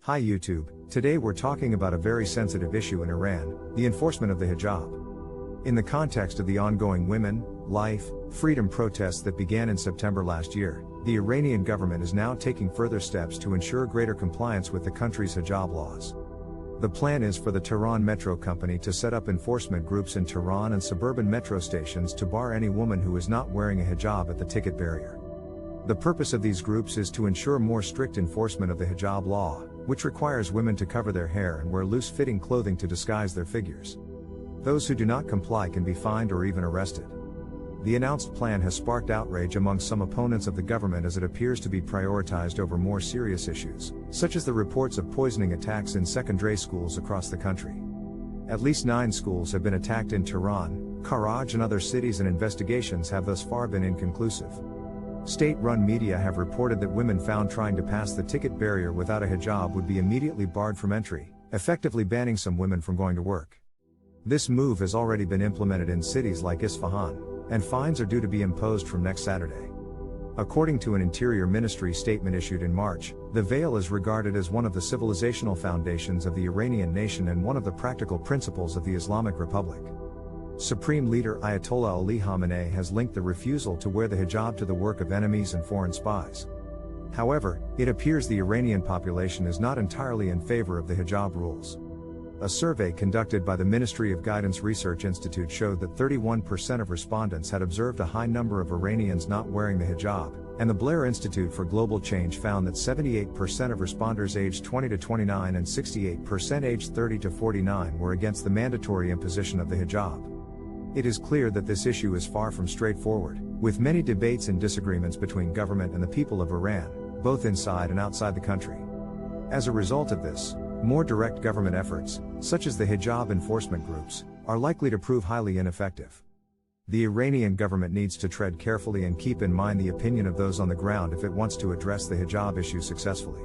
Hi YouTube, today we're talking about a very sensitive issue in Iran, the enforcement of the hijab. In the context of the ongoing women, life, freedom protests that began in September last year, the Iranian government is now taking further steps to ensure greater compliance with the country's hijab laws. The plan is for the Tehran Metro Company to set up enforcement groups in Tehran and suburban metro stations to bar any woman who is not wearing a hijab at the ticket barrier. The purpose of these groups is to ensure more strict enforcement of the hijab law, which requires women to cover their hair and wear loose-fitting clothing to disguise their figures. Those who do not comply can be fined or even arrested. The announced plan has sparked outrage among some opponents of the government as it appears to be prioritized over more serious issues, such as the reports of poisoning attacks in secondary schools across the country. At least 9 schools have been attacked in Tehran, Karaj and other cities, and investigations have thus far been inconclusive. State-run media have reported that women found trying to pass the ticket barrier without a hijab would be immediately barred from entry, effectively banning some women from going to work. This move has already been implemented in cities like Isfahan, and fines are due to be imposed from next Saturday. According to an Interior Ministry statement issued in March, the veil is regarded as one of the civilizational foundations of the Iranian nation and one of the practical principles of the Islamic Republic. Supreme Leader Ayatollah Ali Khamenei has linked the refusal to wear the hijab to the work of enemies and foreign spies. However, it appears the Iranian population is not entirely in favor of the hijab rules. A survey conducted by the Ministry of Guidance Research Institute showed that 31% of respondents had observed a high number of Iranians not wearing the hijab, and the Blair Institute for Global Change found that 78% of responders aged 20 to 29 and 68% aged 30 to 49 were against the mandatory imposition of the hijab. It is clear that this issue is far from straightforward, with many debates and disagreements between government and the people of Iran, both inside and outside the country. As a result of this, more direct government efforts, such as the hijab enforcement groups, are likely to prove highly ineffective. The Iranian government needs to tread carefully and keep in mind the opinion of those on the ground if it wants to address the hijab issue successfully.